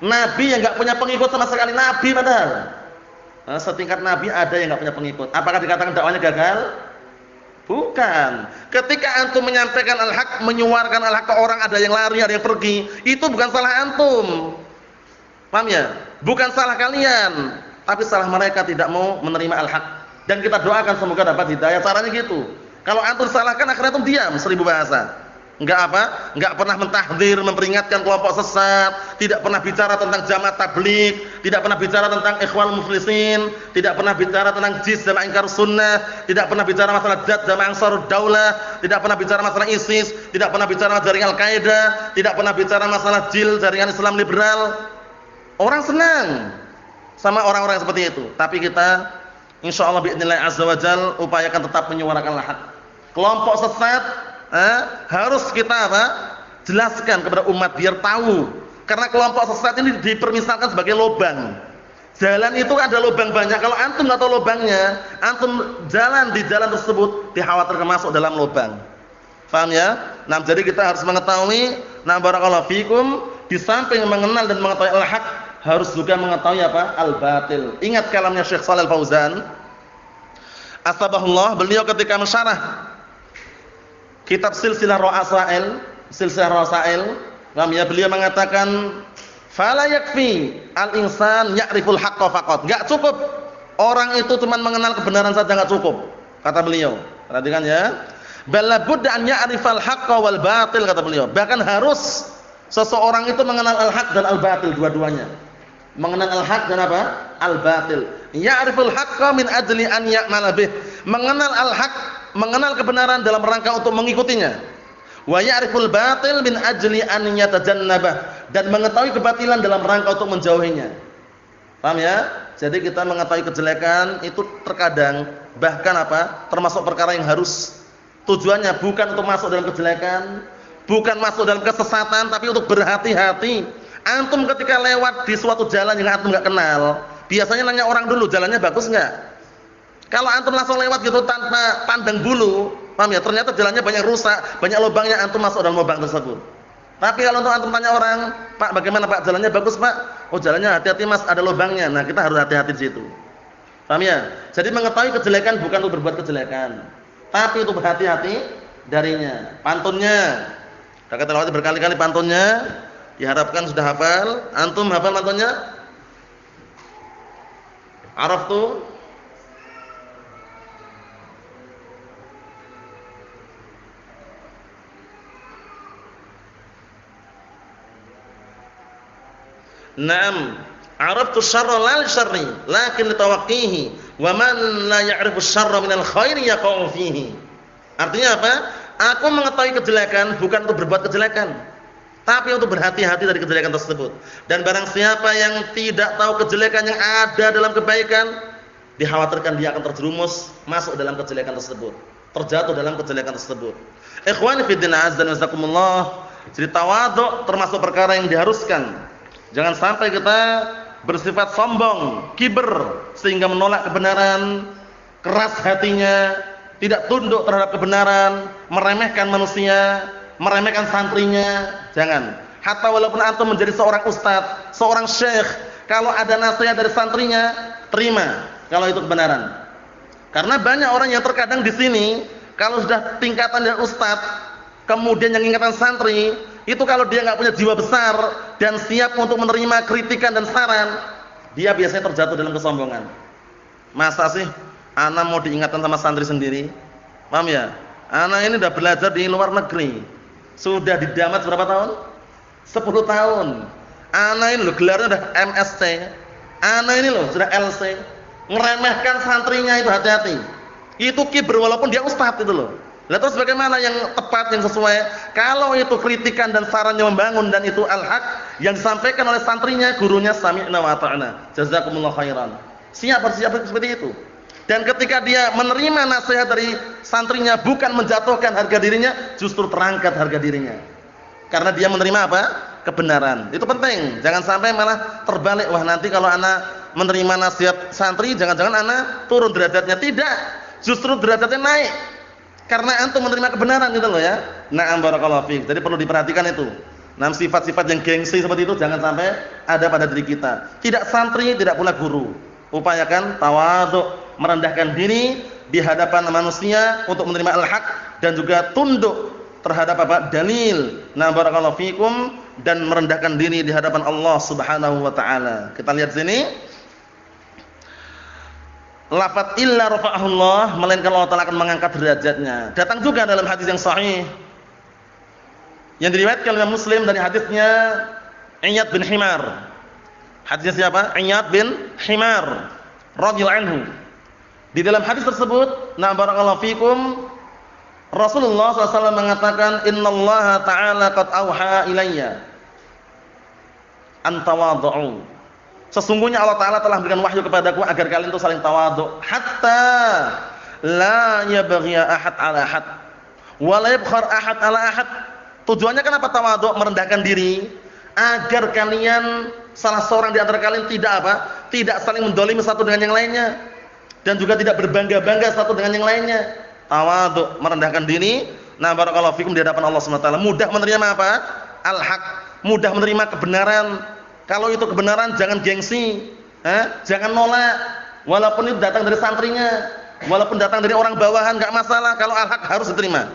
S2: Nabi yang enggak punya pengikut sama sekali, nabi padahal. Setingkat nabi ada yang enggak punya pengikut. Apakah dikatakan dakwahnya gagal? Bukan. Ketika antum menyampaikan al-haq, menyuarakan al-haq ke orang, ada yang lari, ada yang pergi, itu bukan salah antum. Paham ya? Bukan salah kalian, tapi salah mereka tidak mau menerima al-haq. Dan kita doakan semoga dapat hidayah. Caranya gitu. Kalau antum salahkan, akhirnya antum diam, 1000 bahasa. Enggak apa? Enggak pernah mentahdzir, memperingatkan kelompok sesat, tidak pernah bicara tentang jamaah tabligh, tidak pernah bicara tentang ikhwal muflisin, tidak pernah bicara tentang jis jamaah ingkar sunnah, tidak pernah bicara masalah jad jamaah ansarud daulah, tidak pernah bicara masalah ISIS, tidak pernah bicara jaringan Al-Qaeda, tidak pernah bicara masalah JIL, jaringan Islam liberal. Orang senang sama orang-orang seperti itu. Tapi kita insyaallah biidznillah azza wajal upayakan tetap menyuarakan hak. Kelompok sesat harus kita jelaskan kepada umat biar tahu, karena kelompok sesat ini dipermisalkan sebagai lubang. Jalan itu ada lubang banyak, kalau antum nggak tahu lubangnya, antum jalan di jalan tersebut dikhawatirkan masuk dalam lubang. Paham ya? Nah, jadi kita harus mengetahui, nah barakallahu fikum, di samping mengenal dan mengetahui al-haq, harus juga mengetahui apa? Al-batil. Ingat kalamnya Syekh Shalal Fauzan asbahullah, beliau ketika mensyarah kitab silsilah rasail, beliau mengatakan fala yakfi al-insan ya'riful haqqa faqat. Enggak cukup orang itu cuma mengenal kebenaran saja, enggak cukup. Kata beliau. Perhatikan ya. Bal labudda an ya'rifal haqqa wal batil, kata beliau. Bahkan harus seseorang itu mengenal al-haq dan al-batil, dua-duanya. Mengenal al-haq dan apa? Al-batil. Ya'riful haqqa min ajli an ya'mala bih. Mengenal al-haq, mengenal kebenaran dalam rangka untuk mengikutinya. Wa ya'riful batil min ajli an yatajannabah, dan mengetahui kebatilan dalam rangka untuk menjauhinya. Paham ya? Jadi kita mengetahui kejelekan itu terkadang bahkan apa? Termasuk perkara yang harus, tujuannya bukan untuk masuk dalam kejelekan, bukan masuk dalam kesesatan, tapi untuk berhati-hati. Antum ketika lewat di suatu jalan yang antum enggak kenal, biasanya nanya orang dulu, jalannya bagus enggak? Kalau antum langsung lewat gitu tanpa pandang bulu, paham ya? Ternyata jalannya banyak rusak, banyak lubangnya, antum masuk dalam lubang tersebut. Tapi kalau antum tanya orang, "Pak, bagaimana Pak? Jalannya bagus, Pak?" "Oh, jalannya hati-hati Mas, ada lubangnya." Nah, kita harus hati-hati di situ. Paham ya? Jadi mengetahui kejelekan bukan untuk berbuat kejelekan, tapi untuk berhati-hati darinya. Pantunnya, kita lewati berkali-kali pantunnya, diharapkan sudah hafal. Antum hafal pantunnya? Araftu? Naam, araftu syarra la syarri, lakin litawaqqihi, wa man la ya'rifu syarra minal khairi yaqa'u fihi. Artinya apa? Aku mengetahui kejelekan bukan untuk berbuat kejelekan, tapi untuk berhati-hati dari kejelekan tersebut. Dan barang siapa yang tidak tahu kejelekan yang ada dalam kebaikan, dikhawatirkan dia akan terjerumus masuk dalam kejelekan tersebut, terjatuh dalam kejelekan tersebut. Ikhwani fi din, azza wa jazakumullah. Jadi tawadhu termasuk perkara yang diharuskan. Jangan sampai kita bersifat sombong, kiber, sehingga menolak kebenaran, keras hatinya, tidak tunduk terhadap kebenaran, meremehkan manusia, meremehkan santrinya, jangan. Hatta walaupun antum menjadi seorang ustadz, seorang syekh, kalau ada nasihat dari santrinya, terima kalau itu kebenaran. Karena banyak orang yang terkadang di sini, kalau sudah tingkatan dari ustadz, kemudian yang ingatan santri, itu kalau dia nggak punya jiwa besar dan siap untuk menerima kritikan dan saran, dia biasanya terjatuh dalam kesombongan. Masa sih ana mau diingatkan sama santri sendiri? Paham ya? Ana ini udah belajar di luar negeri. Sudah di Damat berapa tahun? 10 tahun. Ana ini loh gelarnya udah MSc. Ana ini loh sudah LC. Ngeremehkan santrinya itu hati-hati. Itu kibr walaupun dia ustadz itu loh. Lah terus bagaimana yang tepat, yang sesuai? Kalau itu kritikan dan sarannya membangun dan itu al-haq yang disampaikan oleh santrinya, gurunya sami'na wa ata'na. Jazakumullah khairan. Siap bersiap seperti itu. Dan ketika dia menerima nasihat dari santrinya bukan menjatuhkan harga dirinya, justru terangkat harga dirinya. Karena dia menerima apa? Kebenaran. Itu penting. Jangan sampai malah terbalik. Wah, nanti kalau anak menerima nasihat santri, jangan-jangan anak turun derajatnya. Tidak. Justru derajatnya naik. Karena antum menerima kebenaran gitu loh ya. Na'am barakallahu fiik. Jadi perlu diperhatikan itu. Nah, sifat-sifat yang gengsi seperti itu jangan sampai ada pada diri kita. Tidak santri, tidak pula guru. Upayakan tawadhu, merendahkan diri di hadapan manusia untuk menerima al-haq dan juga tunduk terhadap apa? Dalil. Nah, barakallahu fikum, dan merendahkan diri di hadapan Allah Subhanahu wa taala. Kita lihat sini. Lafaz illa rafa'ahullah, melainkan Allah Taala akan mengangkat derajatnya. Datang juga dalam hadis yang sahih yang diriwayatkan oleh Muslim dari hadisnya Iyad bin Himar. Hadisnya siapa? Iyad bin Himar radhiyallahu anhu. Di dalam hadis tersebut, na barakallahu fikum, Rasulullah SAW mengatakan, innallaha ta'ala qad auha ilayya an tawadhu. Sesungguhnya Allah Ta'ala telah memberikan wahyu kepadaku agar kalian itu saling tawadhu, hatta la yabghiya ahad ala ahad wa la yabkhar ahad ala ahad. Tujuannya kenapa tawadhu? Merendahkan diri agar kalian, salah seorang di antara kalian tidak apa? Tidak saling mendolimi satu dengan yang lainnya, dan juga tidak berbangga-bangga satu dengan yang lainnya. Tawadhu, merendahkan diri. Nah, barakallahu fikum, di hadapan Allah Subhanahu wa taala mudah menerima apa? Al-haq, mudah menerima kebenaran. Kalau itu kebenaran jangan gengsi, jangan nolak. Walaupun itu datang dari santrinya, walaupun datang dari orang bawahan, enggak masalah. Kalau al-haq harus diterima.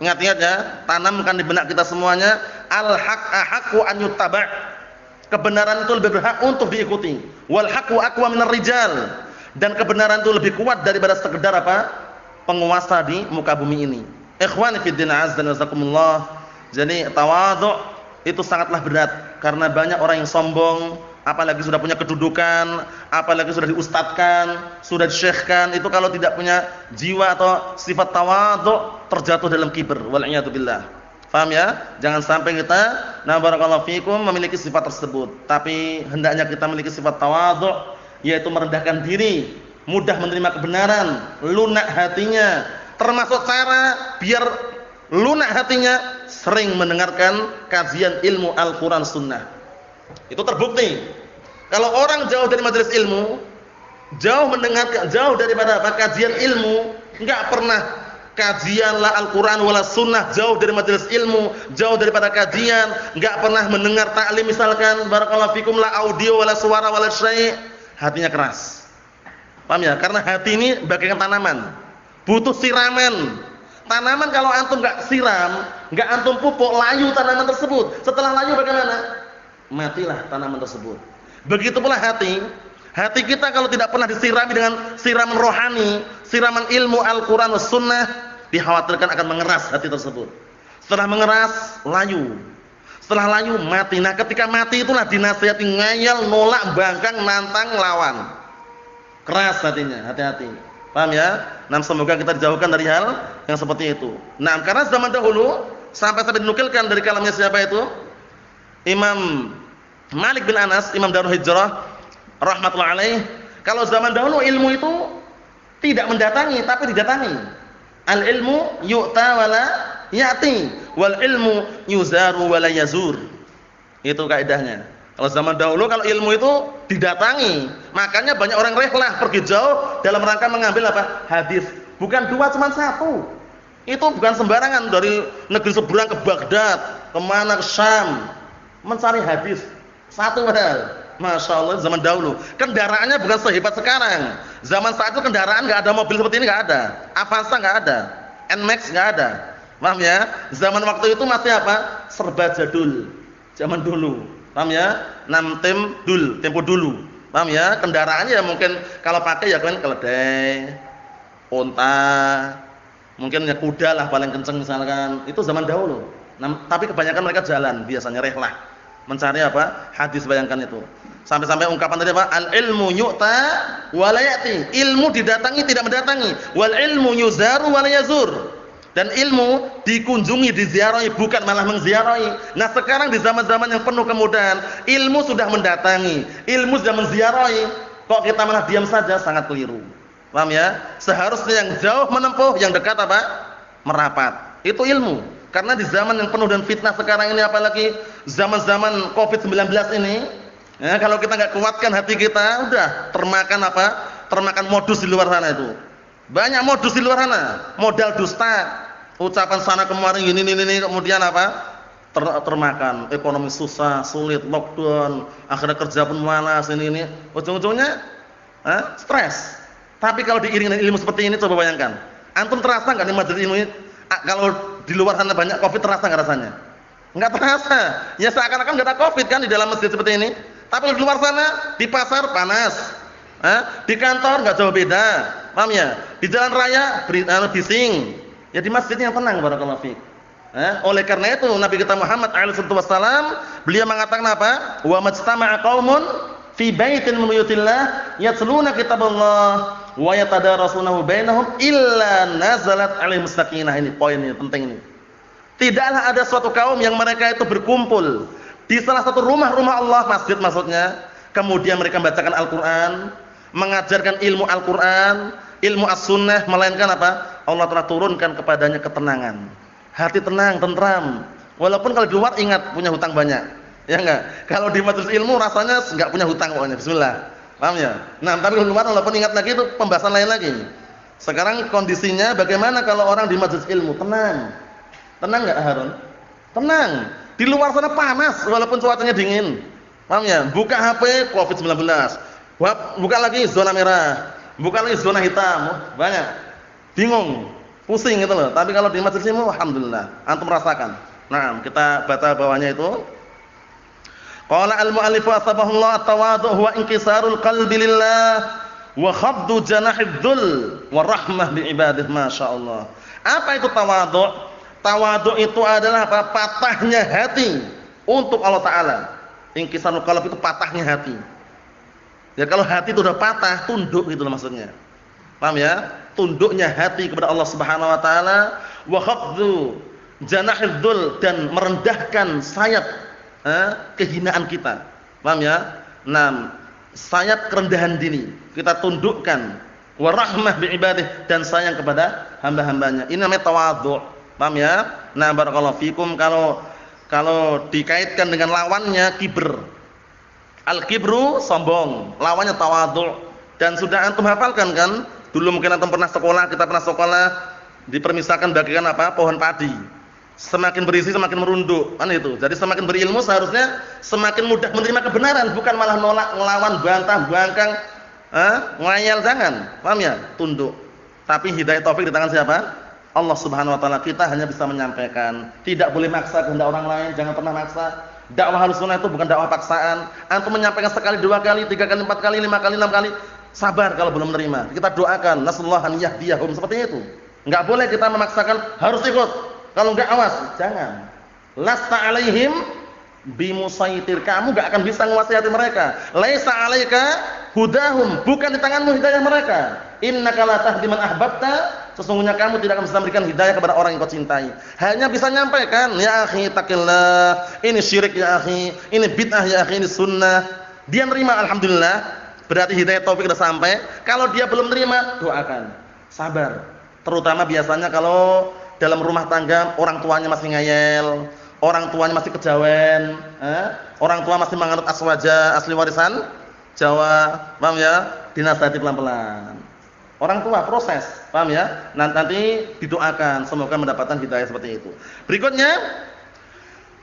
S2: Ingat-ingat ya, tanamkan di benak kita semuanya, al-haq ahaqqu an yuttaba'. Kebenaran itu lebih berhak untuk diikuti. Wal haqqu aqwa minar rijal. Dan kebenaran itu lebih kuat daripada sekedar apa? Penguasa di muka bumi ini. Ikhwani fid din, azza wa jazakumullah. Jadi tawadhu itu sangatlah berat, karena banyak orang yang sombong, apalagi sudah punya kedudukan, apalagi sudah diustadkan, sudah disyekhkan, itu kalau tidak punya jiwa atau sifat tawadhu terjatuh dalam kibr, wal'iyadu billah. Paham ya? Jangan sampai kita, na barakallahu fikum, memiliki sifat tersebut. Tapi hendaknya kita memiliki sifat tawadhu, yaitu merendahkan diri, mudah menerima kebenaran, lunak hatinya. Termasuk cara biar lunak hatinya, sering mendengarkan kajian ilmu Al-Quran Sunnah. Itu terbukti. Kalau orang jauh dari majelis ilmu, jauh mendengarkan, jauh daripada apa? Kajian ilmu, enggak pernah kajian la Al-Quran wala Sunnah, jauh dari majelis ilmu, jauh daripada kajian, enggak pernah mendengar taklim misalkan, barakallahu fikum, la audio wala suara wala syai', hatinya keras. Paham ya? Karena hati ini bagaikan tanaman, butuh siraman. Tanaman kalau antum enggak siram, enggak antum pupuk, layu tanaman tersebut. Setelah layu bagaimana? Matilah tanaman tersebut. Begitu pula hati. Hati kita kalau tidak pernah disirami dengan siraman rohani, siraman ilmu Al-Quran dan Sunnah, dikhawatirkan akan mengeras hati tersebut. Setelah mengeras, layu. Setelah layu, mati. Nah, ketika mati itulah dinasihati ngayal, nolak, bangkang, nantang, lawan. Keras hatinya, hati-hati. Paham ya? Nah, semoga kita dijauhkan dari hal yang seperti itu. Nah, karena zaman dahulu sampai dinukilkan dari kalamnya siapa itu? Imam Malik bin Anas, Imam Darul Hijrah rahmatullahi alaih. Kalau zaman dahulu ilmu itu tidak mendatangi tapi didatangi. Al ilmu yu'ta wala ya'ti, wal ilmu yuzaru wala yazur. Itu kaidahnya. Kalau zaman dahulu kalau ilmu itu didatangi, makanya banyak orang rehlah pergi jauh dalam rangka mengambil apa? Hadis, Bukan 2, cuma 1. Itu bukan sembarangan dari negeri seberang ke Baghdad, kemana ke Syam, mencari hadis. 1 padahal. Masya Allah, zaman dahulu kendaraannya bukan sehebat sekarang. Zaman saat itu kendaraan nggak ada, mobil seperti ini nggak ada, Avanza nggak ada, Nmax nggak ada. Paham ya? Zaman waktu itu masih apa? Serba jadul. Zaman dulu. Paham ya? Tempo dulu. Paham ya? Kendaraannya ya mungkin kalau pakai ya kan keledai, unta, mungkin ya kuda lah paling kenceng misalkan. Itu zaman dahulu. Tapi kebanyakan mereka jalan, biasanya rehlah mencari apa? Hadis, bayangkan itu. Sampai-sampai ungkapan tadi apa? Al-ilmu yu'ta wa la ya'ti. Ilmu didatangi tidak mendatangi. Wal ilmu yuzaru wa la yazur. Dan ilmu dikunjungi, diziarahi, bukan malah mengziarahi. Nah, sekarang di zaman-zaman yang penuh kemudahan, ilmu sudah mendatangi, ilmu sudah menziarahi, kok kita malah diam saja, sangat keliru. Paham ya? Seharusnya yang jauh menempuh, yang dekat apa? Merapat. Itu ilmu. Karena di zaman yang penuh dan fitnah sekarang ini, apalagi zaman-zaman Covid-19 ini, ya, kalau kita nggak kuatkan hati kita, udah termakan apa? Termakan modus di luar sana itu. Banyak modus di luar sana, modal dusta, ucapan sana kemarin ini, kemudian apa? Termakan, ekonomi susah, sulit, lockdown, akhirnya kerja pun malas, ini, ujung-ujungnya stres. Tapi kalau diiringi dengan ilmu seperti ini, coba bayangkan, antum terasa nggak nih majelis ilmu ini? Kalau di luar sana banyak Covid, terasa nggak rasanya? Nggak terasa. Ya seakan-akan nggak ada Covid kan di dalam masjid seperti ini. Tapi di luar sana, di pasar panas, di kantor nggak jauh beda, paham ya? Di jalan raya bising. Ya di masjid yang tenang, barakallahu fiik. Oleh karena itu Nabi kita Muhammad SAW beliau mengatakan apa? Wa majtama'a qaumun fi baitin min buyutillah yatluna kitaballah wa yatadarasunahu bainahum illa nazalat 'alaihim sakinah. Ini poin ini penting ini. Tidaklah ada suatu kaum yang mereka itu berkumpul di salah satu rumah-rumah Allah, masjid maksudnya, kemudian mereka membacakan Al-Qur'an, mengajarkan ilmu Al-Qur'an, ilmu as-sunnah, melainkan apa? Allah telah turunkan kepadanya ketenangan. Hati tenang, tentram. Walaupun kalau di luar ingat punya hutang banyak. Ya enggak? Kalau di majelis ilmu rasanya enggak punya hutang pokoknya. Bismillah. Paham ya? Nah, tapi di luar walaupun ingat lagi itu pembahasan lain lagi. Sekarang kondisinya bagaimana kalau orang di majelis ilmu? Tenang. Tenang enggak Harun? Tenang. Di luar sana panas walaupun cuacanya dingin. Paham ya? Buka HP Covid-19. Buka lagi zona merah. Buka lagi zona hitam. Banyak. Bingung. Pusing gitu loh. Tapi kalau di majelis ilmu alhamdulillah antum merasakan. Nah, kita baca bawahnya itu. Qala al-mu'allif asbahullah at-tawadhu huwa inkisarul qalbi lillah wa khaddu janahid dhul wa rahmah bi ibadihi, masyaallah. Apa itu tawadhu? Tawadhu itu adalah apa? Patahnya hati untuk Allah taala. Inkisarul qalbi itu patahnya hati. Ya kalau hati itu udah patah, tunduk gitu loh maksudnya. Paham ya? Tunduknya hati kepada Allah Subhanahu wa taala, wa khaddu janahid dhul, dan merendahkan sayap kehinaan kita. Paham ya? Nah, sayap kerendahan diri kita tundukkan, wa rahmah bi ibadihi, dan sayang kepada hamba-hambanya. Ini namanya tawadhu. Paham ya? Nah, barakallahu fikum. Kalau dikaitkan dengan lawannya kibr. Al-kibru sombong, lawannya tawadhu. Dan sudah antum hafalkan kan? Dulu mungkin antum pernah sekolah, kita pernah sekolah, dipermisalkan bagikan apa? Pohon padi. Semakin berisi semakin merunduk, kan itu. Jadi semakin berilmu seharusnya semakin mudah menerima kebenaran, bukan malah nolak, ngelawan, bantah, bangkang, ngayal, jangan. Paham ya? Tunduk. Tapi hidayah taufik di tangan siapa? Allah Subhanahu wa taala. Kita hanya bisa menyampaikan, tidak boleh maksa kehendak orang lain, jangan pernah maksa. Dakwah Ahlussunnah itu bukan dakwah paksaan. Antum menyampaikan sekali, 2 kali, 3 kali, 4 kali, 5 kali, 6 kali, sabar kalau belum menerima. Kita doakan, nasallahu an yahdiyahum, seperti itu. Enggak boleh kita memaksakan harus ikut. Kalau enggak awas, jangan. Lasta alaihim bimusaitir. Kamu enggak akan bisa menguasai hati mereka. Laisa alaika hudahum, bukan di tanganmu hidayah mereka. Innaka la tahdi man ahbabta, sesungguhnya kamu tidak akan bisa memberikan hidayah kepada orang yang kau cintai. Hanya bisa nyampaikan, ya akhi taqillah, ini syirik ya akhi, ini bid'ah ya akhi, ini sunnah. Dia nerima alhamdulillah, berarti hidayah taufik sudah sampai. Kalau dia belum nerima, doakan. Sabar. Terutama biasanya kalau dalam rumah tangga orang tuanya masih ngayel, orang tuanya masih kejawen, orang tua masih menganut aswaja, asli warisan Jawa, paham ya? Dinasihati pelan-pelan. Orang tua proses, paham ya? Nanti didoakan semoga mendapatkan hidayah seperti itu. Berikutnya,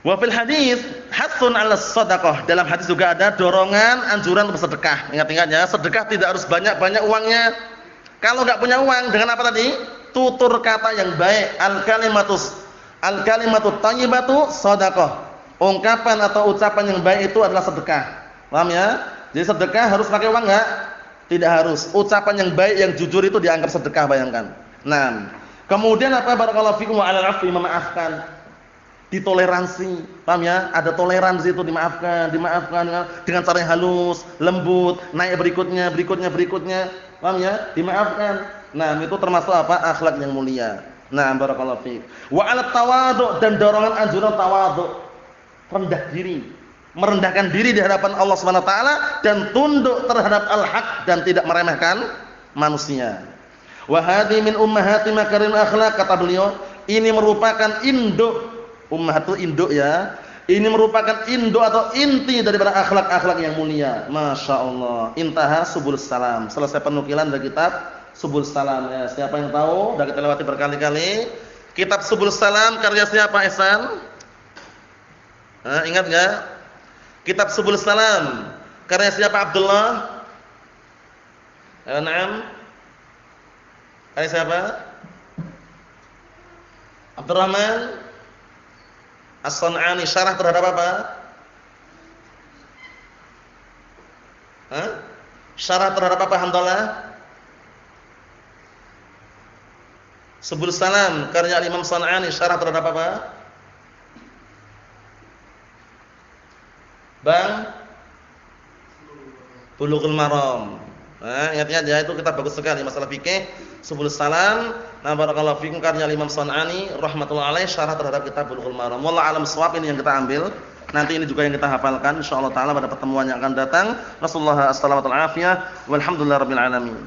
S2: wa fil hadis hasun 'ala shadaqah. Dalam hadis juga ada dorongan anjuran untuk bersedekah. Ingat-ingat ya, sedekah tidak harus banyak-banyak uangnya. Kalau enggak punya uang, dengan apa tadi? Tutur kata yang baik. Al-kalimatu thayyibatu shadaqah. Ungkapan atau ucapan yang baik itu adalah sedekah. Paham ya? Jadi sedekah harus pakai uang enggak? Tidak harus. Ucapan yang baik yang jujur itu dianggap sedekah, bayangkan. Nah, kemudian apa barakallahu fikum wa 'alal 'afwi, memaafkan. Ditoleransi. Paham ya? Ada toleransi itu, dimaafkan dengan cara yang halus, lembut, naik berikutnya. Paham ya? Dimaafkan. Nah, itu termasuk apa? Akhlak yang mulia. Nah, barakallahu fik. Wa 'alat tawadhu, dan dorongan anjuran tawadhu. Rendah diri. Merendahkan diri di hadapan Allah Subhanahu wa taala dan tunduk terhadap al-haq dan tidak meremehkan manusia. Wa hadhi min ummahati makarimil akhlaq, kata beliau, ini merupakan induk, ummah itu induk ya. Ini merupakan induk atau inti daripada akhlak-akhlak yang mulia. Masya Allah. Intaha Subul Salam. Selesai penukilan dari kitab Subul Salam ya. Siapa yang tahu? Sudah kita lewati berkali-kali. Kitab Subul Salam karya siapa, Ihsan? Ingat enggak? Kitab Subul Salam karya siapa, Abdullah? Naam. Karya siapa? Abdurrahman As-San'ani. Syarah terhadap apa? Syarah terhadap apa, Hamdalah? Subul Salam karya Imam San'ani. Syarah terhadap apa? Bang Bulughul Maram. Ingat-ingat ya, itu kita bagus sekali masalah fikih Subul Salam. Nah, barakallahu fikum karya Imam San'ani rahimatullah alaih, syarah terhadap kitab Bulughul Maram. Wallahu alam shawab, ini yang kita ambil. Nanti ini juga yang kita hafalkan insyaallah taala pada pertemuan yang akan datang. Rasulullah sallallahu alaihi wasallam. Walhamdulillahirabbil alamin.